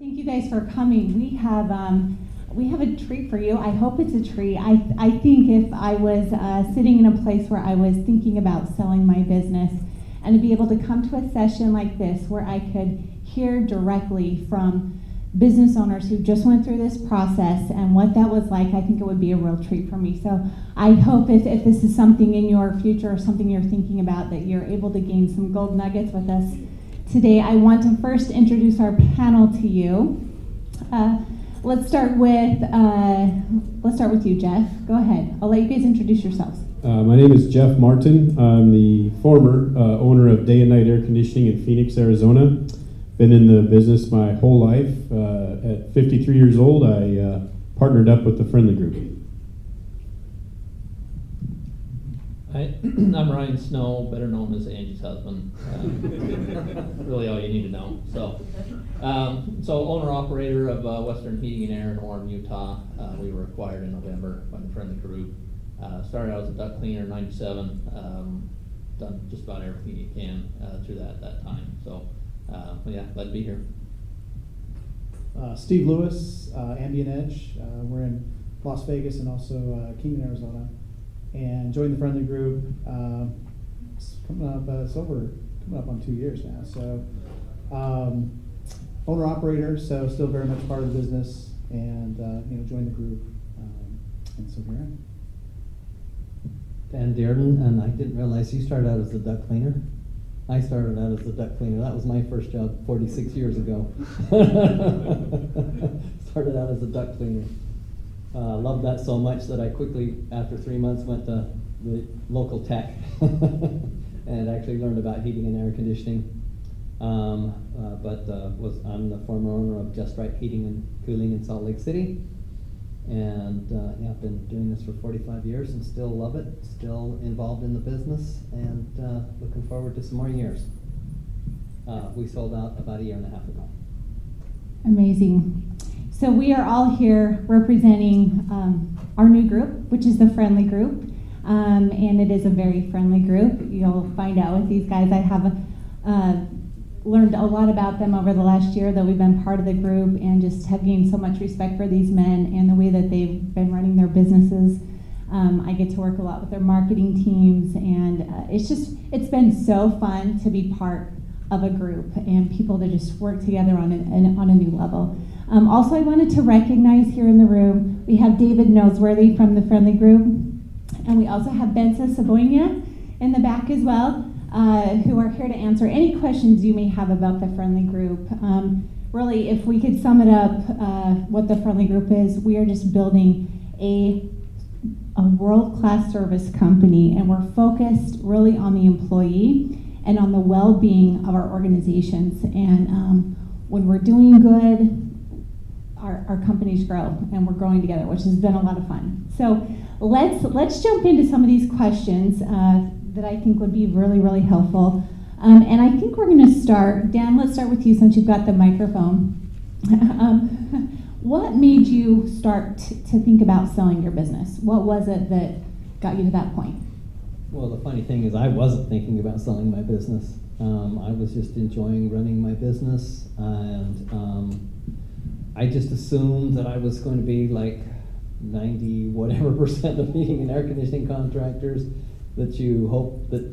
Thank you guys for coming. We have a treat for you. I hope it's a treat. I think if I was sitting in a place where I was thinking about selling my business and to be able to come to a session like this where I could hear directly from business owners who just went through this process and what that was like, I think it would be a real treat for me. So I hope if this is something in your future or something you're thinking about, that you're able to gain some gold nuggets with us today. I want to first introduce our panel to you. Let's start with you, Jeff. Go ahead. I'll let you guys introduce yourselves. My name is Jeff Martin. I'm the former owner of Day and Night Air Conditioning in Phoenix, Arizona. Been in the business my whole life. At 53 years old, I partnered up with the Friendly Group. I'm Ryan Snow, better known as Angie's husband. Really all you need to know. So owner-operator of Western Heating and Air in Orem, Utah. We were acquired in November by the Friendly Group. Started out as a duct cleaner in '97. Done just about everything you can through that time. So yeah, glad to be here. Steve Lewis, Ambient Edge. We're in Las Vegas and also Kingman, Arizona. And joined the Friendly Group. It's coming up on 2 years now. So owner operator, so still very much part of the business, and joined the group, and so here I am. Dan Dearden, and I didn't realize you started out as a duct cleaner. I started out as a duct cleaner. That was my first job 46 years ago. Started out as a duct cleaner. Loved that so much that I quickly, after 3 months, went to the local tech and actually learned about heating and air conditioning. I'm the former owner of Just Right Heating and Cooling in Salt Lake City. And I've been doing this for 45 years and still love it, still involved in the business, and looking forward to some more years. We sold out about a year and a half ago. Amazing. So we are all here representing our new group, which is the Friendly Group, and it is a very friendly group. You'll find out with these guys. I have learned a lot about them over the last year that we've been part of the group, and just have gained so much respect for these men and the way that they've been running their businesses. I get to work a lot with their marketing teams, and it's been so fun to be part of a group and people to just work together on a new level. Also, I wanted to recognize here in the room, we have David Noseworthy from the Friendly Group, and we also have Benza Sabonia in the back as well, who are here to answer any questions you may have about the Friendly Group. Really, if we could sum it up, what the Friendly Group is, we are just building a world-class service company, and we're focused really on the employee and on the well-being of our organizations. And when we're doing good, our companies grow, and we're growing together, which has been a lot of fun. So let's jump into some of these questions that I think would be really, really helpful. And I think we're going to start. Dan, let's start with you since you've got the microphone. What made you start to think about selling your business? What was it that got you to that point? Well, the funny thing is I wasn't thinking about selling my business. I was just enjoying running my business, and I just assumed that I was going to be like 90% of heating and air conditioning contractors, that you hope that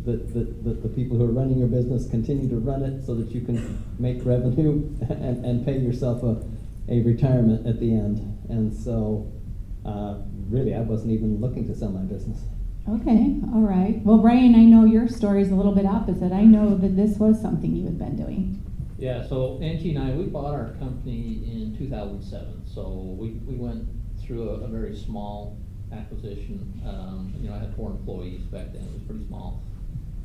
that the people who are running your business continue to run it so that you can make revenue and pay yourself a retirement at the end. And so really I wasn't even looking to sell my business. Okay, all right. Well, Brian, I know your story is a little bit opposite. I know that this was something you had been doing. Yeah, so Angie and I, we bought our company in 2007. So we went through a very small acquisition. I had 4 employees back then. It was pretty small.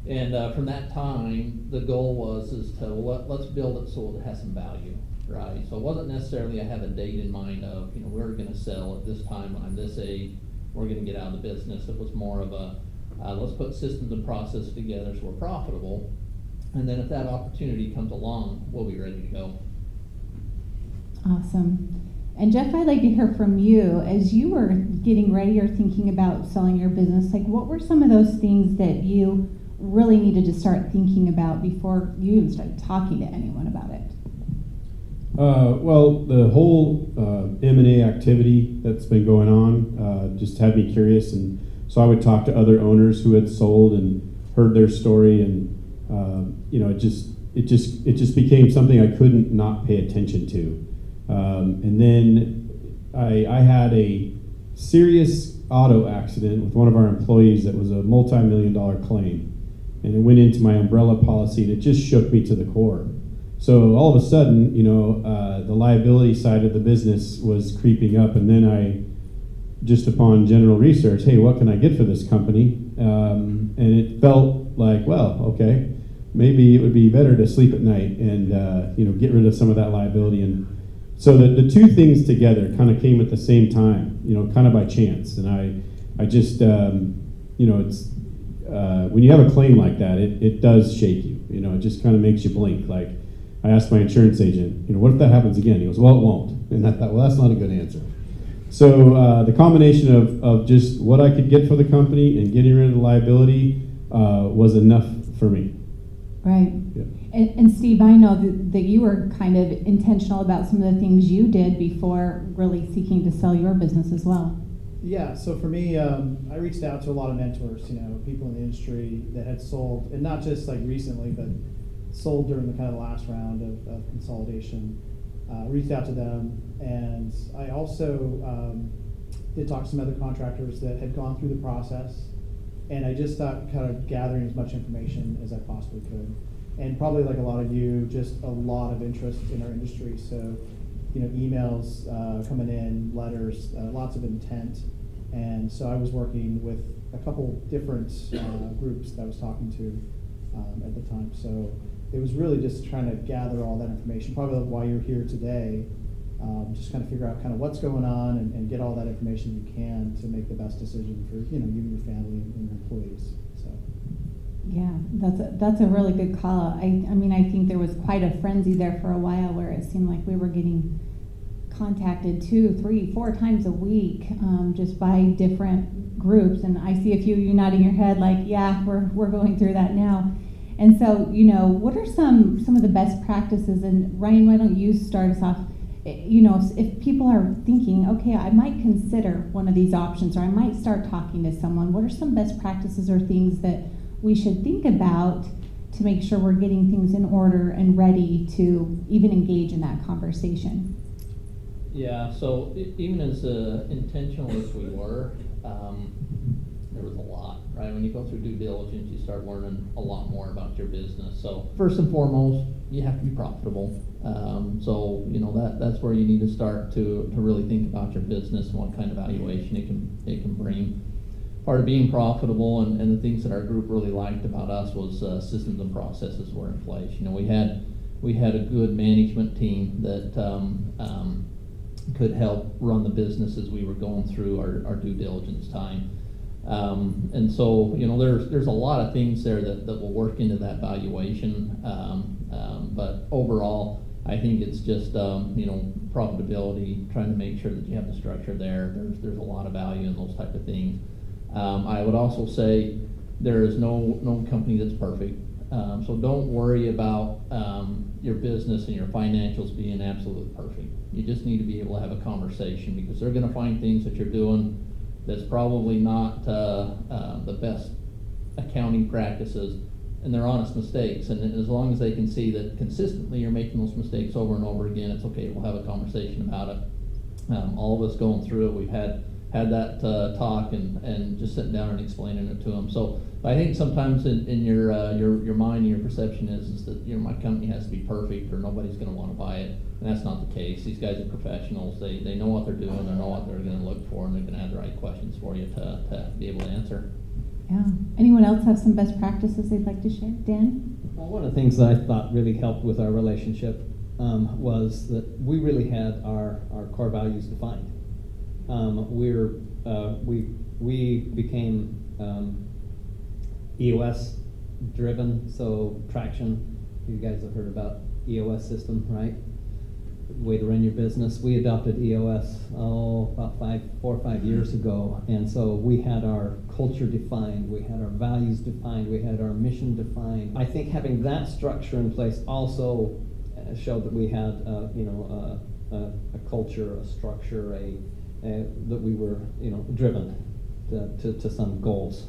And from that time, the goal was let's build it so it has some value, right? So it wasn't necessarily I have a date in mind of, we're going to sell at this time when I'm this age, we're going to get out of the business. It was more of a let's put systems and processes together so we're profitable. And then if that opportunity comes along, we'll be ready to go. Awesome. And Jeff, I'd like to hear from you. As you were getting ready or thinking about selling your business, what were some of those things that you really needed to start thinking about before you even started talking to anyone about it? Well, the whole M&A activity that's been going on just had me curious, and so I would talk to other owners who had sold and heard their story, and it just became something I couldn't not pay attention to. And then I had a serious auto accident with one of our employees that was a multi-million-dollar claim, and it went into my umbrella policy, and it just shook me to the core. So all of a sudden, the liability side of the business was creeping up, and then I, just upon general research, hey, what can I get for this company? And it felt like, well, okay, maybe it would be better to sleep at night and get rid of some of that liability. And so the two things together kind of came at the same time, kind of by chance. And I just, it's when you have a claim like that, it does shake you. It just kind of makes you blink. Like, I asked my insurance agent, what if that happens again? He goes, well, it won't. And I thought, well, that's not a good answer. So the combination of just what I could get for the company and getting rid of the liability was enough for me. Right. Yeah. And Steve, I know that you were kind of intentional about some of the things you did before really seeking to sell your business as well. Yeah, so for me, I reached out to a lot of mentors, people in the industry that had sold, and not just like recently, but sold during the kind of last round of consolidation. Reached out to them, and I also did talk to some other contractors that had gone through the process, and I just thought kind of gathering as much information as I possibly could. And probably like a lot of you, just a lot of interest in our industry. So, emails coming in, letters, lots of intent. And so I was working with a couple different groups that I was talking to at the time. So it was really just trying to gather all that information, probably why you're here today, just kind of figure out kind of what's going on and get all that information you can to make the best decision for, you and your family and your employees. So. Yeah, that's a really good call. I mean, I think there was quite a frenzy there for a while where it seemed like we were getting contacted 2, 3, 4 times a week just by different groups. And I see a few of you nodding your head like, yeah, we're going through that now. And so, what are some of the best practices? And Ryan, why don't you start us off? If people are thinking, okay, I might consider one of these options, or I might start talking to someone, what are some best practices or things that we should think about to make sure we're getting things in order and ready to even engage in that conversation? Yeah, so even as intentional as we were, there was a lot, right? When you go through due diligence, you start learning a lot more about your business. So first and foremost, you have to be profitable. That's where you need to start to really think about your business and what kind of valuation it can bring. Part of being profitable and the things that our group really liked about us was systems and processes were in place. We had a good management team that could help run the business as we were going through our due diligence time. And so, there's a lot of things there that will work into that valuation. But overall, I think it's just, profitability, trying to make sure that you have the structure there. There's a lot of value in those type of things. I would also say there is no company that's perfect. So don't worry about your business and your financials being absolutely perfect. You just need to be able to have a conversation, because they're going to find things that you're doing that's probably not the best accounting practices, and they're honest mistakes. And as long as they can see that consistently you're making those mistakes over and over again, it's okay. We'll have a conversation about it. All of us going through it, we've had that talk and just sitting down and explaining it to them. So I think sometimes in your mind and your perception is that my company has to be perfect or nobody's going to want to buy it, and that's not the case. These guys are professionals. They know what they're doing. They know what they're going to look for, and they're going to have the right questions for you to be able to answer. Yeah. Anyone else have some best practices they'd like to share? Dan? Well, one of the things that I thought really helped with our relationship was that we really had our core values defined. We became EOS driven, so traction. You guys have heard about EOS system, right? Way to run your business. We adopted EOS about 4 or 5 years ago, and so we had our culture defined, we had our values defined, we had our mission defined. I think having that structure in place also showed that we had, a culture, a structure, that we were, driven to some goals.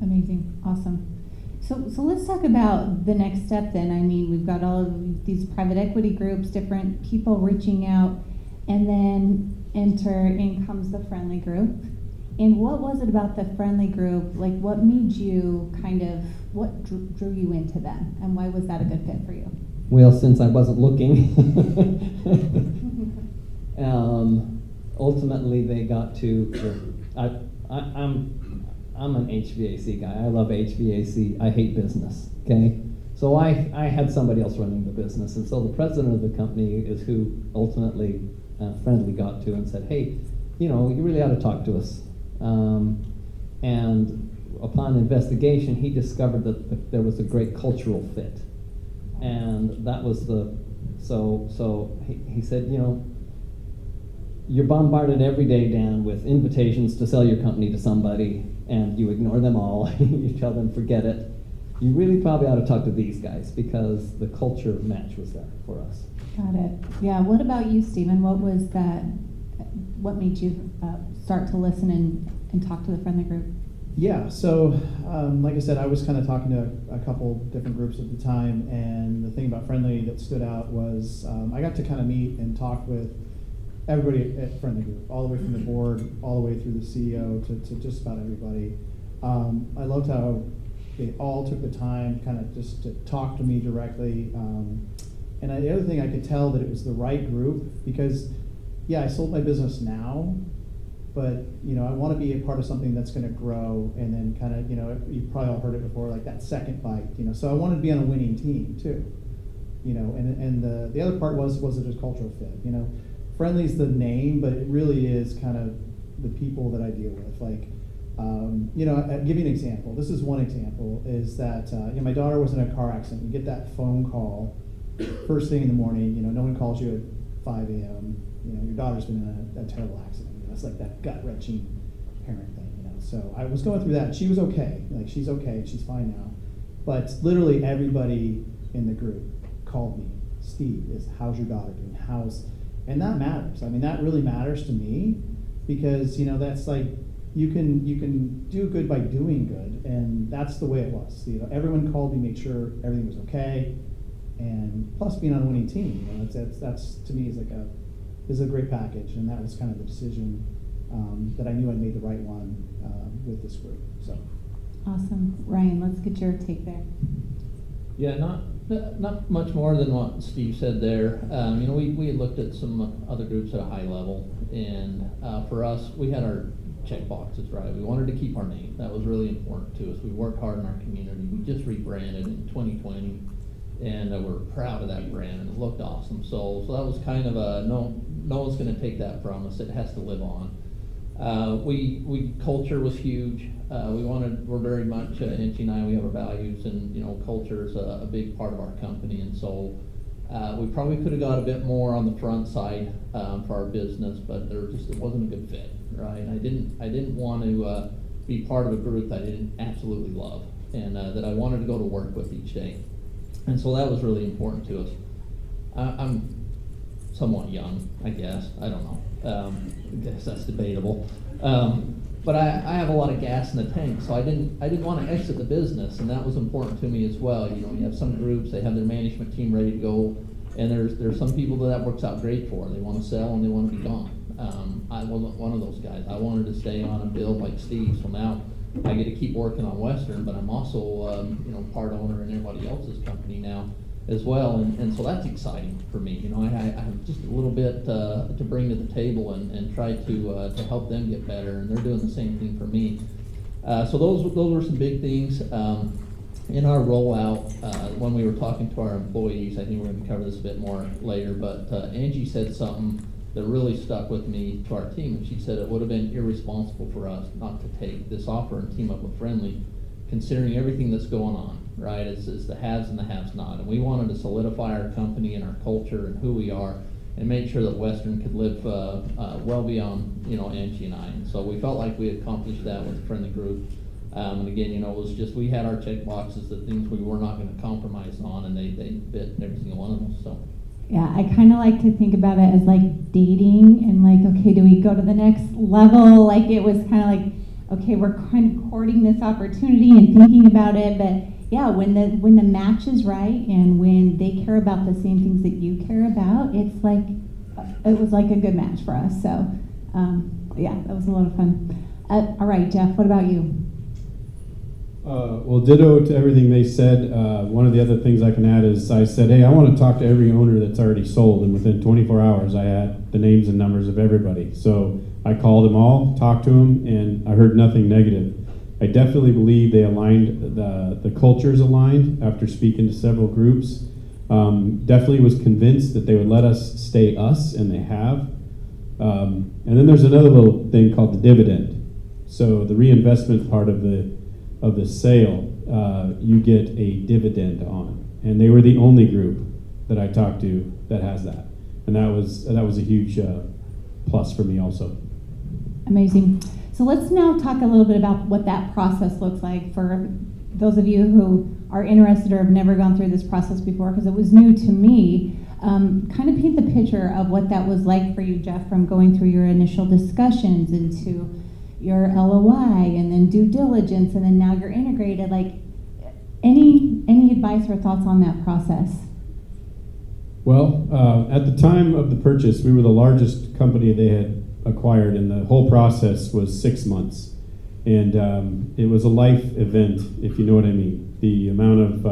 Amazing, awesome. So let's talk about the next step then. I mean, we've got all of these private equity groups, different people reaching out, and then in comes the Friendly Group. And what was it about the Friendly Group? Like, what made you what drew you into them, and why was that a good fit for you? Well, since I wasn't looking, ultimately they got to. I'm an HVAC guy. I love HVAC. I hate business. Okay, so I had somebody else running the business, and so the president of the company is who ultimately Friendly got to and said, "Hey, you really ought to talk to us." And upon investigation, he discovered that there was a great cultural fit, and that was so he said, you're bombarded every day, Dan, with invitations to sell your company to somebody, and you ignore them all. You tell them, forget it. You really probably ought to talk to these guys because the culture match was there for us. Got it. Yeah. What about you, Stephen? What was that? What made you start to listen and talk to the Friendly Group? Yeah, so like I said, I was kind of talking to a couple different groups at the time, and the thing about Friendly that stood out was I got to kind of meet and talk with everybody at Friendly Group, all the way from the board, all the way through the CEO to just about everybody. I loved how they all took the time kind of just to talk to me directly. And the other thing, I could tell that it was the right group because, yeah, I sold my business now, but I want to be a part of something that's going to grow, and then kind of you've probably all heard it before, like that second bite. So I wanted to be on a winning team too. And the other part was it just cultural fit. Friendly's the name, but it really is kind of the people that I deal with. Like, I'll give you an example. This is one example. Is that my daughter was in a car accident. You get that phone call first thing in the morning. No one calls you at 5 a.m. Your daughter's been in a terrible accident. It's like that gut-wrenching parent thing. So I was going through that. She was okay. Like, she's okay. She's fine now. But literally everybody in the group called me. Steve, how's your daughter doing? And that matters. I mean, that really matters to me because that's like you can do good by doing good, and that's the way it was. Everyone called me, made sure everything was okay, and plus being on a winning team. That's to me is a great package, and that was kind of the decision that I knew I made the right one with this group. So awesome, Ryan. Let's get your take there. Yeah, not much more than what Steve said there. We had looked at some other groups at a high level, and for us, we had our check boxes right. We wanted to keep our name. That was really important to us. We worked hard in our community. We just rebranded in 2020, and we're proud of that brand, and it looked awesome. So that was kind of a no one's going to take that from us. It has to live on. Culture was huge. We're very much, Angie and I, we have our values, and culture is a big part of our company, and so we probably could have got a bit more on the front side for our business, but it wasn't a good fit, right? I didn't want to be part of a group that I didn't absolutely love, and that I wanted to go to work with each day, and so that was really important to us. I'm somewhat young, I guess. I don't know. I guess that's debatable. But I have a lot of gas in the tank, so I didn't want to exit the business, and that was important to me as well. You have some groups, they have their management team ready to go, and there's some people that works out great for. They want to sell and they want to be gone. I wasn't one of those guys. I wanted to stay on and build like Steve. So now I get to keep working on Western, but I'm also part owner in everybody else's company now as well, and so that's exciting for me. I have just a little bit to bring to the table and try to help them get better, and they're doing the same thing for me. So those were some big things in our rollout. When we were talking to our employees, I think we're going to cover this a bit more later, but Angie said something that really stuck with me to our team, and she said it would have been irresponsible for us not to take this offer and team up with Friendly, considering everything that's going on. Right, it's the haves and the haves not, and we wanted to solidify our company and our culture and who we are, and make sure that Western could live well beyond Angie and I. And so we felt like we accomplished that with the Friendly Group. And again, you know, it was just, we had our check boxes, the things we were not gonna compromise on, and they fit every single one of them, so. Yeah, I kind of like to think about it as like dating and like, okay, do we go to the next level? Like it was kind of like, okay, we're kind of courting this opportunity and thinking about it, but yeah, when the match is right and when they care about the same things that you care about, it's like, it was like a good match for us. So, yeah, that was a lot of fun. All right, Jeff, what about you? Well, ditto to everything they said. One of the other things I can add is I said, hey, I want to talk to every owner that's already sold, and within 24 hours I had the names and numbers of everybody. So I called them all, talked to them, and I heard nothing negative. I definitely believe they aligned, the cultures aligned after speaking to several groups. Definitely was convinced that they would let us stay us, and they have. And then there's another little thing called the dividend. So the reinvestment part of the sale, you get a dividend on, and they were the only group that I talked to that has that, and that was a huge plus for me also. Amazing. So let's now talk a little bit about what that process looks like for those of you who are interested or have never gone through this process before, because it was new to me. Kind of paint the picture of what that was like for you, Jeff, from going through your initial discussions into your LOI and then due diligence, and then now you're integrated. Like, any advice or thoughts on that process? Well, at the time of the purchase, we were the largest company they had acquired, and the whole process was 6 months. And it was a life event, if you know what I mean. The amount of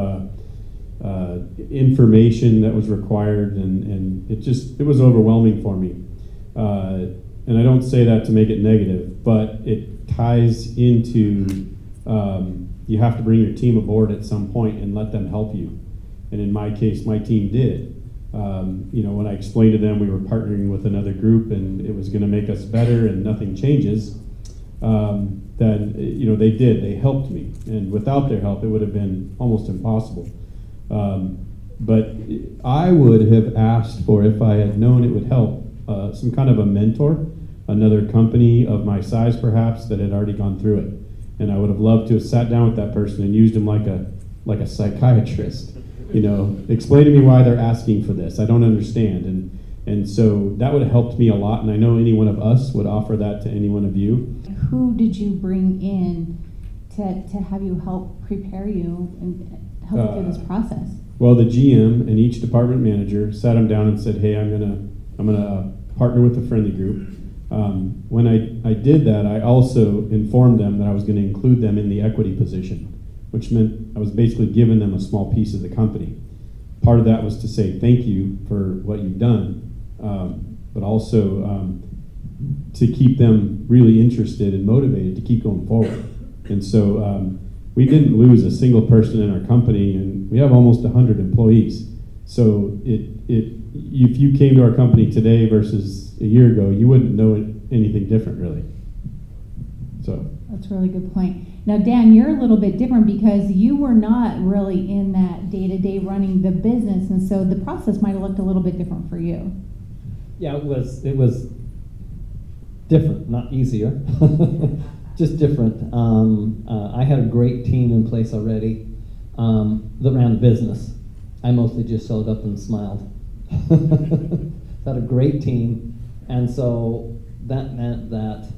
information that was required, and it was overwhelming for me. And I don't say that to make it negative, but it ties into you have to bring your team aboard at some point and let them help you. And in my case, my team did. You know, when I explained to them we were partnering with another group and it was going to make us better and nothing changes, then, you know, they did. They helped me. And without their help, it would have been almost impossible. But I would have asked for, if I had known it would help, some kind of a mentor, another company of my size perhaps that had already gone through it. And I would have loved to have sat down with that person and used him like a psychiatrist. You know, explain to me why they're asking for this. I don't understand. And so that would have helped me a lot, and I know any one of us would offer that to any one of you. Who did you bring in to have you help prepare you and help you through this process? Well, the GM and each department manager sat them down and said, hey, I'm gonna partner with the friendly group. When I did that, I also informed them that I was going to include them in the equity position, which meant I was basically giving them a small piece of the company. Part of that was to say thank you for what you've done, but also to keep them really interested and motivated to keep going forward. And so we didn't lose a single person in our company, and we have almost 100 employees. So if you came to our company today versus a year ago, you wouldn't know anything different, really. So That's a really good point. Now, Dan, you're a little bit different because you were not really in that day-to-day running the business, and so the process might have looked a little bit different for you. Yeah, it was different, not easier, just different. I had a great team in place already that ran the business. I mostly just showed up and smiled. Had a great team, and so that meant that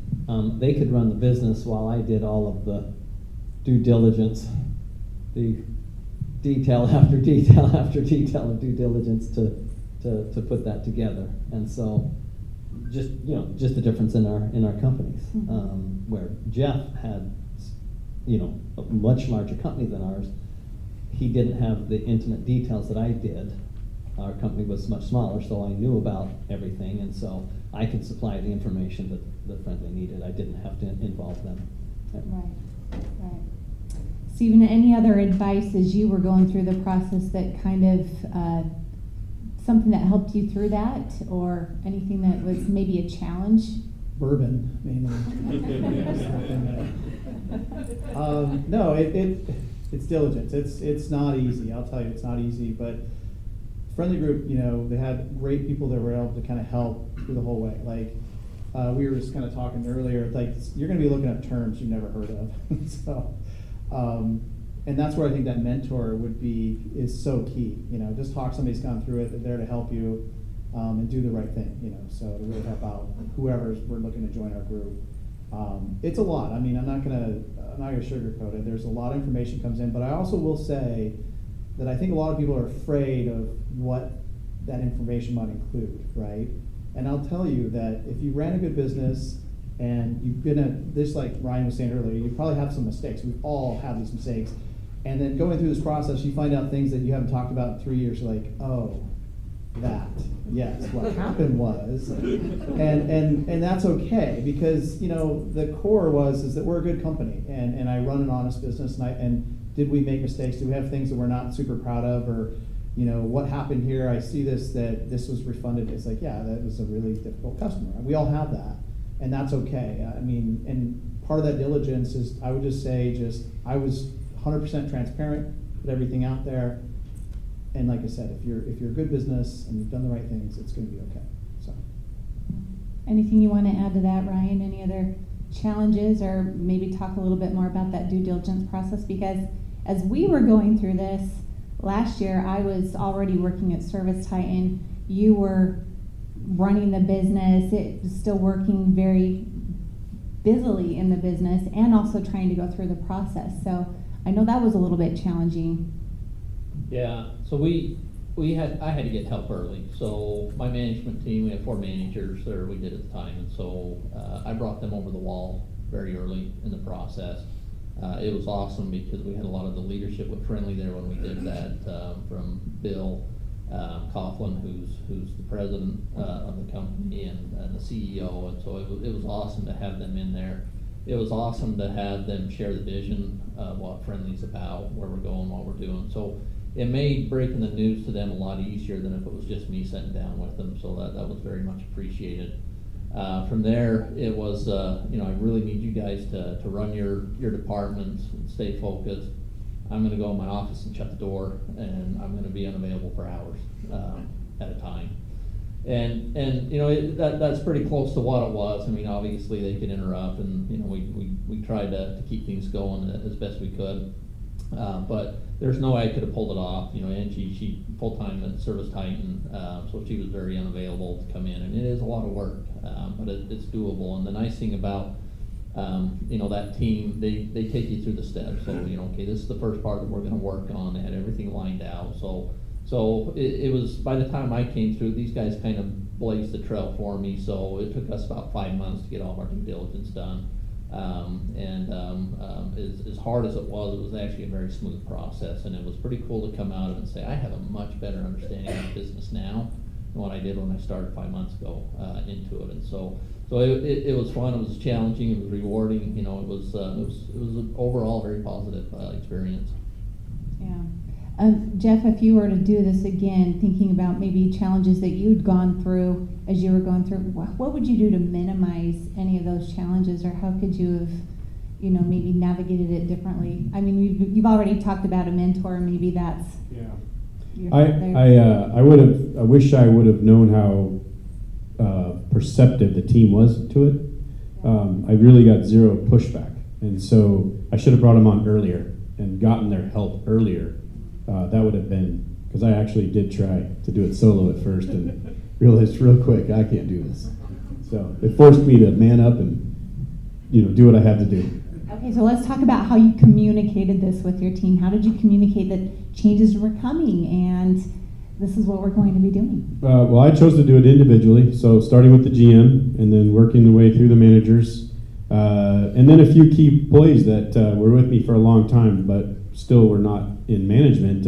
they could run the business while I did all of the due diligence, the detail after detail after detail of due diligence to put that together. And so just the difference in our companies, where Jeff had a much larger company than ours. He didn't have the intimate details that I did. Our company was much smaller, so I knew about everything, and so I could supply the information that Friendly needed. I didn't have to involve them. Right. Stephen, any other advice as you were going through the process that kind of something that helped you through that, or anything that was maybe a challenge? Bourbon, mainly. No, it's diligence. It's not easy. I'll tell you, it's not easy. But Friendly Group, they had great people that were able to kind of help through the whole way. Like, we were just kind of talking earlier, like, you're gonna be looking at terms you've never heard of. So, and that's where I think that mentor is so key, just talk to somebody who's gone through it, they're there to help you, and do the right thing, so to really help out we're looking to join our group. It's a lot, I'm not gonna sugarcoat it, there's a lot of information comes in, but I also will say that I think a lot of people are afraid of what that information might include, right? And I'll tell you that if you ran a good business and you've been this, like Ryan was saying earlier, you probably have some mistakes. We've all had these mistakes. And then going through this process, you find out things that you haven't talked about in 3 years. You're like, oh, yes, what happened was, and that's okay, because the core is that we're a good company, and I run an honest business, and did we make mistakes? Do we have things that we're not super proud of, or what happened here? I see that this was refunded. It's like, yeah, that was a really difficult customer. We all have that, and that's okay. And part of that diligence is, I would just say, I was 100% transparent, put everything out there. And like I said, if you're a good business and you've done the right things, it's going to be okay. So, anything you want to add to that, Ryan? Any other challenges, or maybe talk a little bit more about that due diligence process? Because as we were going through this last year, I was already working at Service Titan. You were running the business. It was still working very busily in the business, and also trying to go through the process. So I know that was a little bit challenging. Yeah, so I had to get help early. So my management team, we had 4 managers there we did at the time, and so I brought them over the wall very early in the process. It was awesome because we had a lot of the leadership with Friendly there when we did that, from Bill Coughlin, who's the president of the company, and the CEO, and so it was awesome to have them in there. It was awesome to have them share the vision of what Friendly's about, where we're going, what we're doing. So it made breaking the news to them a lot easier than if it was just me sitting down with them. So that was very much appreciated. From there, it was, I really need you guys to run your departments and stay focused. I'm going to go in my office and shut the door, and I'm going to be unavailable for hours at a time. And that's pretty close to what it was. Obviously they could interrupt, and we tried to keep things going as best we could. But there's no way I could have pulled it off. Angie, she full-time at Service Titan, so she was very unavailable to come in, and it is a lot of work, but it's doable. And the nice thing about that team, they take you through the steps. So okay, this is the first part that we're going to work on. They had everything lined out. So it was, by the time I came through, these guys kind of blazed the trail for me. So it took us about 5 months to get all of our due diligence done. As hard as it was actually a very smooth process, and it was pretty cool to come out of it and say, I have a much better understanding of the business now than what I did when I started 5 months ago into it. And so it was fun. It was challenging. It was rewarding. It was an overall very positive experience. Yeah. Jeff, if you were to do this again, thinking about maybe challenges that you'd gone through as you were going through, what would you do to minimize any of those challenges, or how could you have, maybe navigated it differently? You've already talked about a mentor. Maybe that's I wish I would have known how perceptive the team was to it. I really got zero pushback, and so I should have brought them on earlier and gotten their help earlier. That would have been, because I actually did try to do it solo at first and realized real quick I can't do this. So it forced me to man up and do what I had to do. Okay, so let's talk about how you communicated this with your team. How did you communicate that changes were coming and this is what we're going to be doing? Well, I chose to do it individually, so starting with the GM and then working the way through the managers, and then a few key employees that were with me for a long time but still were not in management.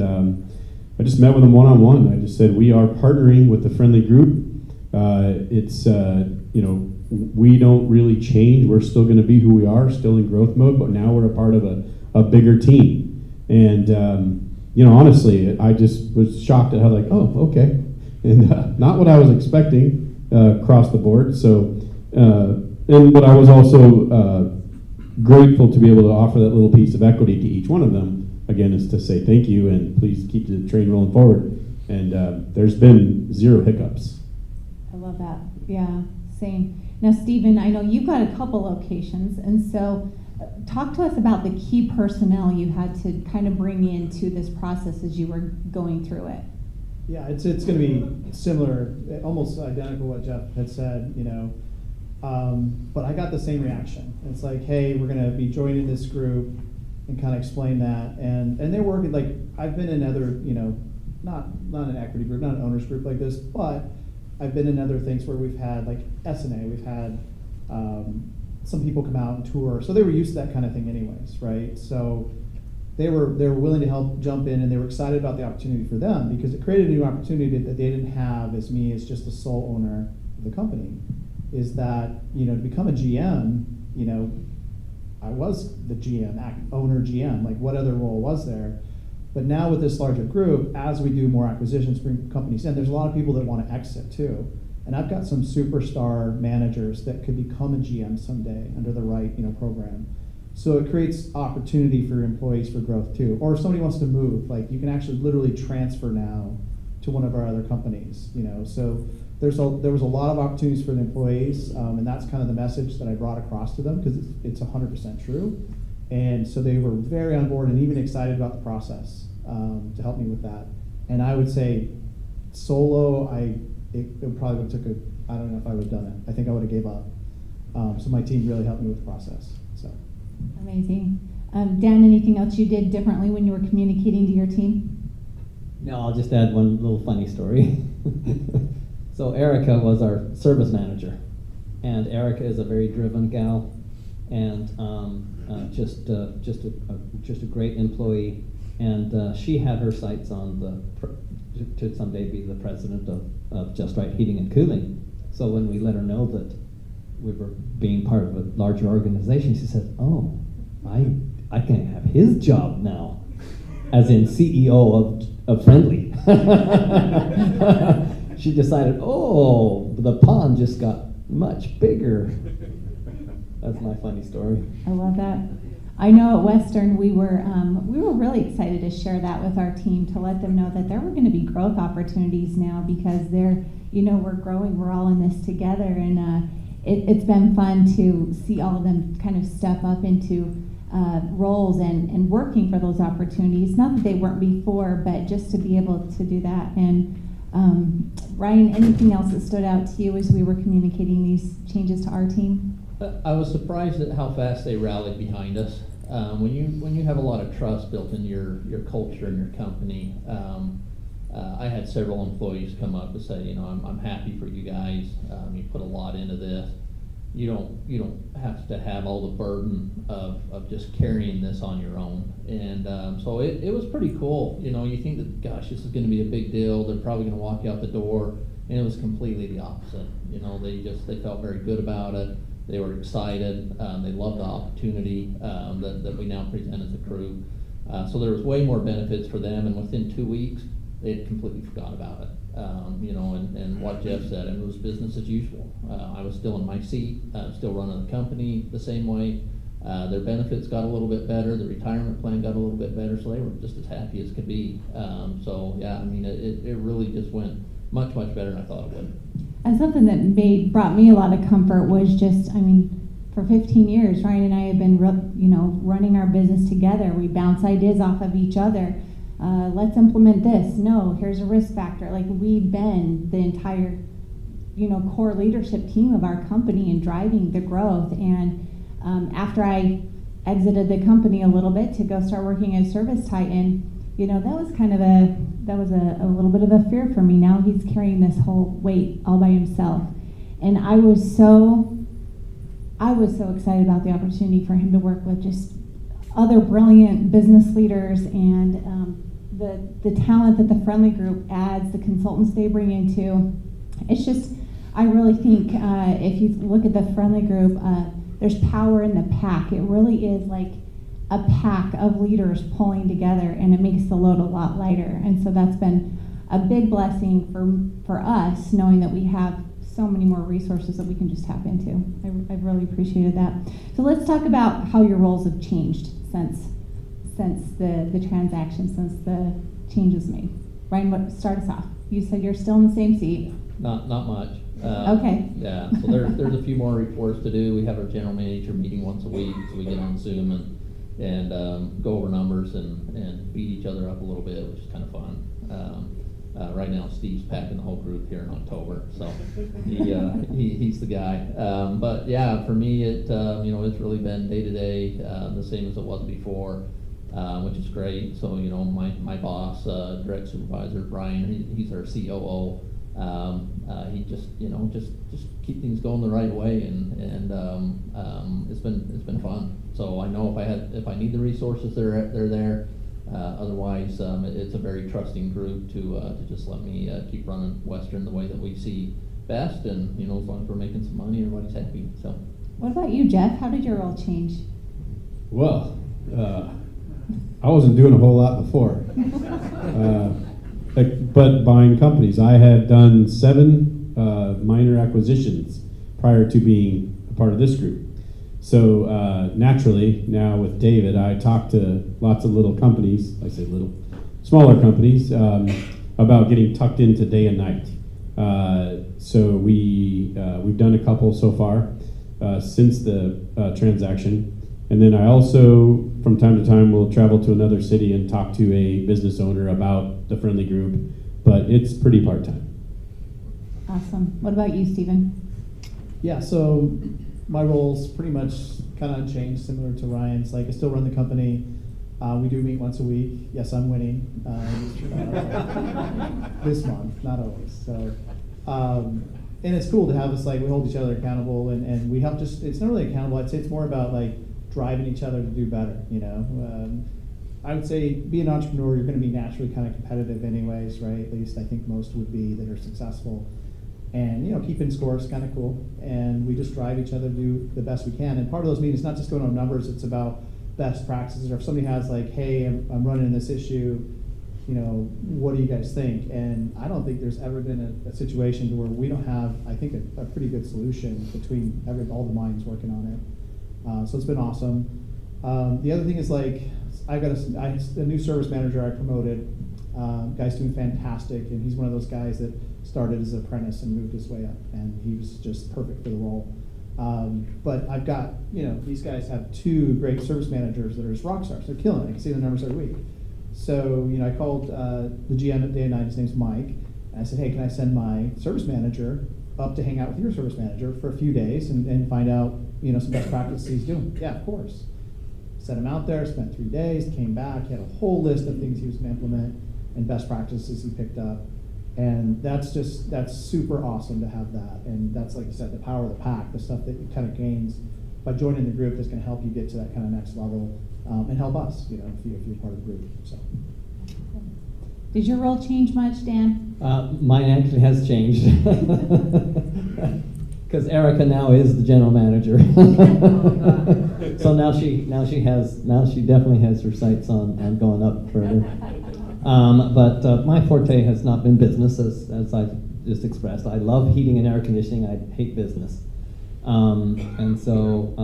I just met with them one-on-one. I just said, we are partnering with the Friendly Group. We don't really change. We're still going to be who we are, still in growth mode, but now we're a part of a bigger team. And, honestly, I just was shocked at how oh, okay. And not what I was expecting across the board. So, but I was also grateful to be able to offer that little piece of equity to each one of them. Again, is to say thank you and please keep the train rolling forward. And there's been zero hiccups. I love that. Yeah, same. Now, Stephen, I know you've got a couple locations, and so talk to us about the key personnel you had to kind of bring into this process as you were going through it. Yeah, it's going to be similar, almost identical what Jeff had said, but I got the same reaction. It's like, hey, we're going to be joining this group, and kind of explain that, and they're working, like, I've been in other, not an equity group, not an owners group like this, but I've been in other things where we've had, like, SNA, we've had some people come out and tour, so they were used to that kind of thing anyways, right? So they were willing to help jump in, and they were excited about the opportunity for them, because it created a new opportunity that they didn't have as me as just the sole owner of the company, is that, to become a GM, I was the owner GM, like what other role was there? But now with this larger group, as we do more acquisitions, bring companies in, there's a lot of people that want to exit too. And I've got some superstar managers that could become a GM someday under the right, program. So it creates opportunity for employees for growth too. Or if somebody wants to move, like you can actually literally transfer now to one of our other companies, So there was a lot of opportunities for the employees, and that's kind of the message that I brought across to them, because it's 100% true. And so they were very on board and even excited about the process to help me with that. And I would say solo, it probably would have took I don't know if I would have done it. I think I would have gave up. So my team really helped me with the process. So Amazing. Dan, anything else you did differently when you were communicating to your team? No, I'll just add one little funny story. So Erica was our service manager, and Erica is a very driven gal, and just a great employee. And she had her sights on to someday be the president of Just Right Heating and Cooling. So when we let her know that we were being part of a larger organization, she said, "Oh, I can have his job now," as in CEO of Friendly. She decided, oh, the pond just got much bigger. That's my funny story. I love that. I know at Western we were really excited to share that with our team, to let them know that there were going to be growth opportunities now, because we're growing, we're all in this together, and it's been fun to see all of them kind of step up into roles and working for those opportunities. Not that they weren't before, but just to be able to do that. And Ryan, anything else that stood out to you as we were communicating these changes to our team? I was surprised at how fast they rallied behind us. When you have a lot of trust built in your culture and your company, I had several employees come up and say, I'm happy for you guys. You put a lot into this. You don't have to have all the burden of just carrying this on your own. And so it was pretty cool. You think that, gosh, this is going to be a big deal. They're probably going to walk you out the door, and it was completely the opposite. They felt very good about it. They were excited. They loved the opportunity that we now present as a crew. So there was way more benefits for them, and within 2 weeks, they had completely forgot about it. And what Jeff said, and it was business as usual. I was still in my seat, still running the company the same way. Their benefits got a little bit better. The retirement plan got a little bit better, so they were just as happy as could be. It really just went much, much better than I thought it would. And something that brought me a lot of comfort was just, for 15 years, Ryan and I have been, running our business together. We bounce ideas off of each other. Let's implement this. No, here's a risk factor. Like, we've been the entire, core leadership team of our company and driving the growth. And after I exited the company a little bit to go start working as Service Titan, that was kind of a little bit of a fear for me. Now he's carrying this whole weight all by himself. And I was so excited about the opportunity for him to work with just other brilliant business leaders, and the talent that the Friendly Group adds, the consultants they bring into. It's just, I really think if you look at the Friendly Group, there's power in the pack. It really is like a pack of leaders pulling together, and it makes the load a lot lighter. And so that's been a big blessing for us, knowing that we have so many more resources that we can just tap into. I've really appreciated that. So let's talk about how your roles have changed since the transaction, since the changes made. Ryan, start us off. You said you're still in the same seat. Not much. Okay. Yeah, so there's a few more reports to do. We have our general manager meeting once a week, so we get on Zoom and go over numbers and beat each other up a little bit, which is kind of fun. Right now, Steve's packing the whole group here in October, so he's the guy. But yeah, for me, it's really been day to day, the same as it was before, which is great. So my boss, direct supervisor Brian, he's our COO. He just keep things going the right way, and it's been fun. So I know if I need the resources, they're there. Otherwise, it's a very trusting group to just let me keep running Western the way that we see best, and as long as we're making some money, everybody's happy. So. What about you, Jeff? How did your role change? Well, I wasn't doing a whole lot before. But buying companies. I had done 7 minor acquisitions prior to being a part of this group. So naturally, now with David, I talked to lots of little companies, I say little, smaller companies, about getting tucked into day and night. So we've done a couple so far since the transaction. And then I also, from time to time, will travel to another city and talk to a business owner about the friendly group, but it's pretty part-time. Awesome. What about you, Stephen? Yeah, so my role's pretty much kind of unchanged, similar to Ryan's. Like, I still run the company. We do meet once a week. Yes, I'm winning this month, not always. So, and it's cool to have us, like, we hold each other accountable, and we help it's not really accountable. I'd say it's more about, like, driving each other to do better, I would say be an entrepreneur, you're going to be naturally kind of competitive anyways, right? At least I think most would be that are successful. And, keeping score is kind of cool. And we just drive each other to do the best we can. And part of those meetings, not just going on numbers, it's about best practices. Or if somebody has like, hey, I'm running this issue, what do you guys think? And I don't think there's ever been a situation to where we don't have, I think, a pretty good solution between all the minds working on it. So it's been awesome. The other thing is, like, I got a new service manager I promoted. Guy's doing fantastic, and he's one of those guys that started as an apprentice and moved his way up, and he was just perfect for the role. But I've got, these guys have 2 great service managers that are just rock stars. They're killing it. I can see the numbers every week. So, I called the GM at Day and Night. His name's Mike. And I said, hey, can I send my service manager up to hang out with your service manager for a few days and find out, some best practices he's doing? Yeah, of course. Sent him out there, spent 3 days, came back. He had a whole list of things he was going to implement and best practices he picked up. And that's super awesome to have that. And that's, like you said, the power of the pack, the stuff that you kind of gains by joining the group that's going to help you get to that kind of next level, and help us, if you're part of the group. So. Did your role change much, Dan? Mine actually has changed. Because Erica now is the general manager. So now she definitely has her sights on going up further. But my forte has not been business, as I've just expressed. I love heating and air conditioning. I hate business. And so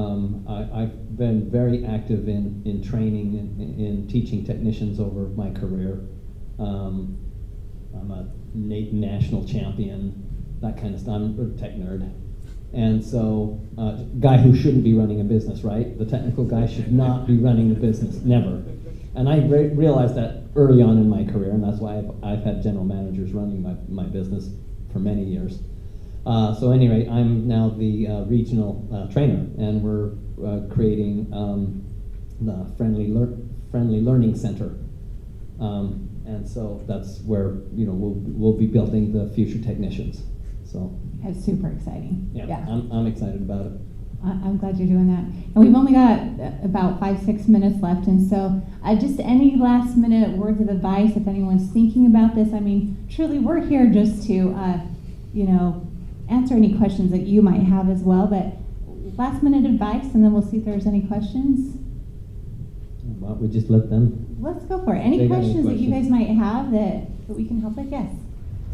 I've been very active in training and in teaching technicians over my career. I'm a national champion, that kind of stuff. I'm a tech nerd. And so, guy who shouldn't be running a business, right? The technical guy should not be running the business, never. And I realized that early on in my career, and that's why I've had general managers running my business for many years. So anyway, I'm now the regional trainer, and we're creating the Friendly Learning Center. And so that's where we'll be building the future technicians. So That's super exciting. yeah. I'm excited about it. I'm glad you're doing that. And we've only got about 5-6 minutes left, and so just any last minute words of advice if anyone's thinking about this. I mean, truly, we're here just to, answer any questions that you might have as well. But last minute advice, and then we'll see if there's any questions. Why don't we just let them? Let's go for it. Any They got any questions that you guys questions? might have that we can help with? Yes.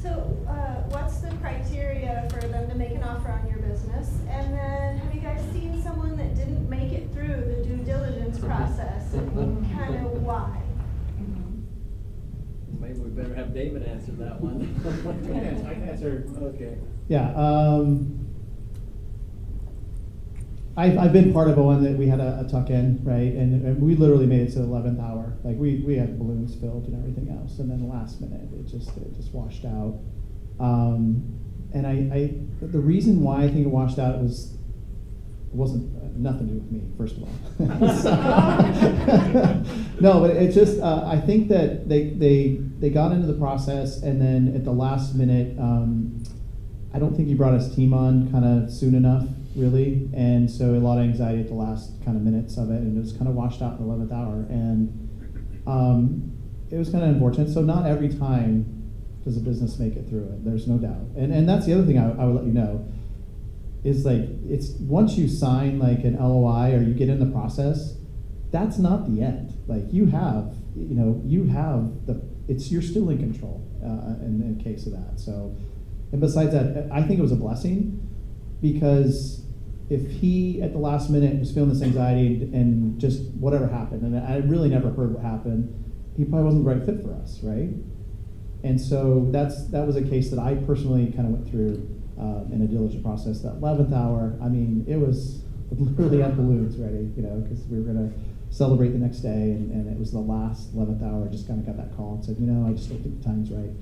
So, what's the criteria for them to make an offer on your business? And then, have you guys seen someone that didn't make it through the due diligence process, and kind of why? Maybe we better have David answer that one. I can answer. Okay. Yeah, I've been part of one that we had a tuck-in, right, and we literally made it to the 11th hour. Like we had balloons filled and everything else, and then the last minute it just washed out. And the reason why I think it washed out wasn't nothing to do with me, first of all. No, but it just I think that they got into the process, and then at the last minute, I don't think he brought his team on kind of soon enough, really, and so a lot of anxiety at the last kind of minutes of it, and it was kind of washed out in the 11th hour, and it was kind of unfortunate. So not every time does a business make it through it. There's no doubt, and that's the other thing I would let you know is like it's once you sign like an LOI or you get in the process, that's not the end. Like you're still in control in case of that. So, and besides that, I think it was a blessing because if he at the last minute was feeling this anxiety and just whatever happened, and I really never heard what happened, he probably wasn't the right fit for us, right? And so that was a case that I personally kind of went through in a diligent process. That 11th hour, I mean, it was literally had balloons ready, because we were going to celebrate the next day, and it was the last 11th hour. Just kind of got that call and said, I just don't think the time's right.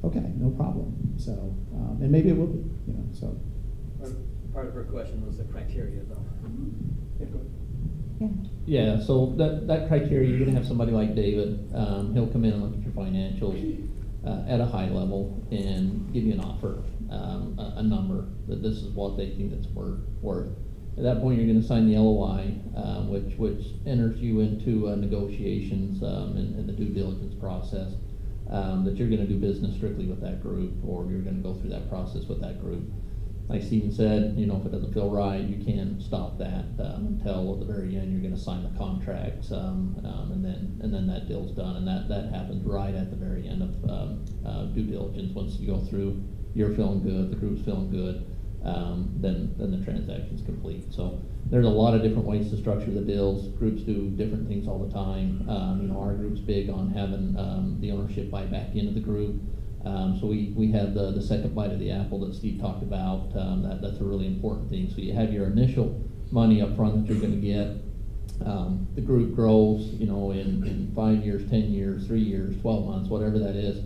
Okay, no problem. So, and maybe it will be, so. Part of her question was the criteria, though. Yeah, go ahead. Yeah. Yeah, so that criteria, you're gonna have somebody like David, he'll come in and look at your financials at a high level and give you an offer, a number, that this is what they think it's worth. At that point, you're gonna sign the LOI, which enters you into negotiations and the due diligence process, that you're gonna do business strictly with that group, or you're gonna go through that process with that group. Like Stephen said, if it doesn't feel right, you can stop that until at the very end you're going to sign the contracts, and then that deal's done, and that happens right at the very end of due diligence. Once you go through, you're feeling good, the group's feeling good, then the transaction's complete. So there's a lot of different ways to structure the deals. Groups do different things all the time. Our group's big on having the ownership buy back into the group. So we have the second bite of the apple that Steve talked about. That's a really important thing. So you have your initial money up front that you're going to get. The group grows, in 5 years, 10 years, 3 years, 12 months, whatever that is.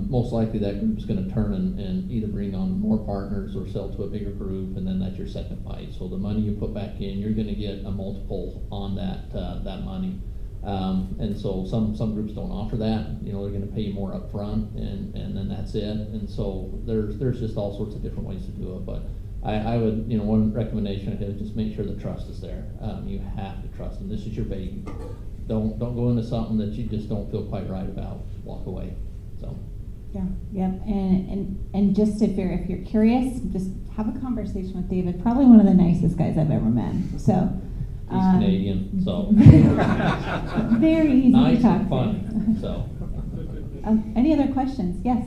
Most likely that group's going to turn and either bring on more partners or sell to a bigger group, and then that's your second bite. So the money you put back in, you're going to get a multiple on that money. And so some groups don't offer that. They're going to pay you more up front, and then that's it. And so there's just all sorts of different ways to do it. But I would, one recommendation I have is just make sure the trust is there. You have to trust them. This is your baby. Don't go into something that you just don't feel quite right about. Walk away. So. Yeah, and just if you're curious, just have a conversation with David. Probably one of the nicest guys I've ever met. So. He's Canadian, so. Very easy nice to talk and funny, so. Any other questions? Yes.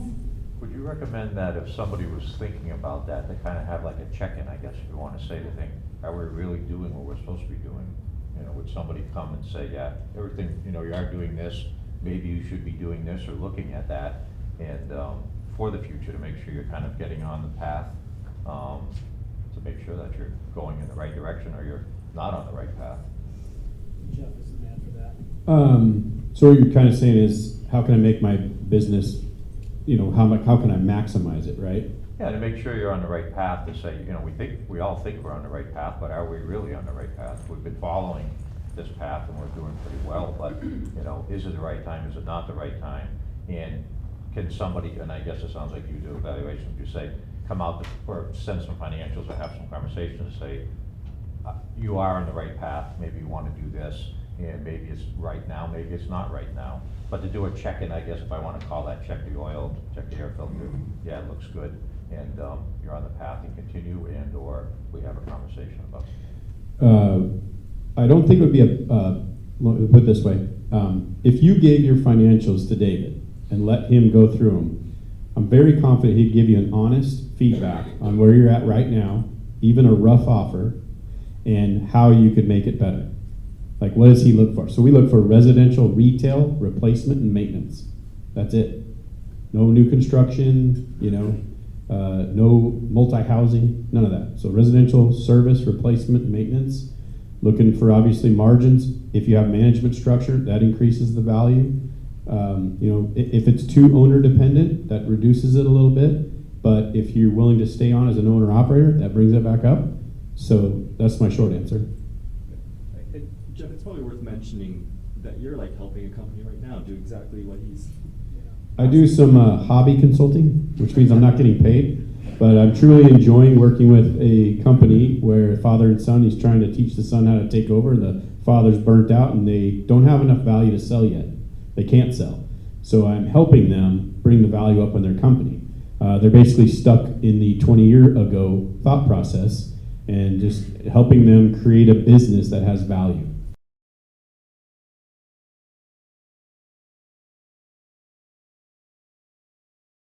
Would you recommend that if somebody was thinking about that, to kind of have like a check-in, I guess, if you want to say to think, are we really doing what we're supposed to be doing? Would somebody come and say, yeah, everything, you are doing this, maybe you should be doing this or looking at that, and for the future to make sure you're kind of getting on the path, to make sure that you're going in the right direction or you're not on the right path. Jeff is the man for that. So what you're kind of saying is, how can I make my business, how can I maximize it, right? Yeah, to make sure you're on the right path, to say, we all think we're on the right path, but are we really on the right path? We've been following this path and we're doing pretty well, but is it the right time? Is it not the right time? And can somebody, and I guess it sounds like you do evaluations, you say, come out or send some financials or have some conversations and say, you are on the right path, maybe you want to do this, and maybe it's right now, maybe it's not right now. But to do a check-in, I guess if I want to call that, check the oil, check the air filter, yeah, it looks good, and you're on the path and continue, and or we have a conversation about it. I don't think it would be let me put it this way. If you gave your financials to David and let him go through them, I'm very confident he'd give you an honest feedback on where you're at right now, even a rough offer, and how you could make it better. Like, what does he look for? So we look for residential, retail, replacement, and maintenance. That's it. No new construction, no multi-housing, none of that. So residential service, replacement, maintenance, looking for obviously margins. If you have management structure, that increases the value. If it's too owner dependent, that reduces it a little bit. But if you're willing to stay on as an owner operator, that brings it back up. So that's my short answer. Jeff, it's probably worth mentioning that you're like helping a company right now do exactly what he's. I do some hobby consulting, which means I'm not getting paid, but I'm truly enjoying working with a company where father and son, he's trying to teach the son how to take over. The father's burnt out and they don't have enough value to sell yet. They can't sell. So I'm helping them bring the value up in their company. They're basically stuck in the 20-year ago thought process and just helping them create a business that has value.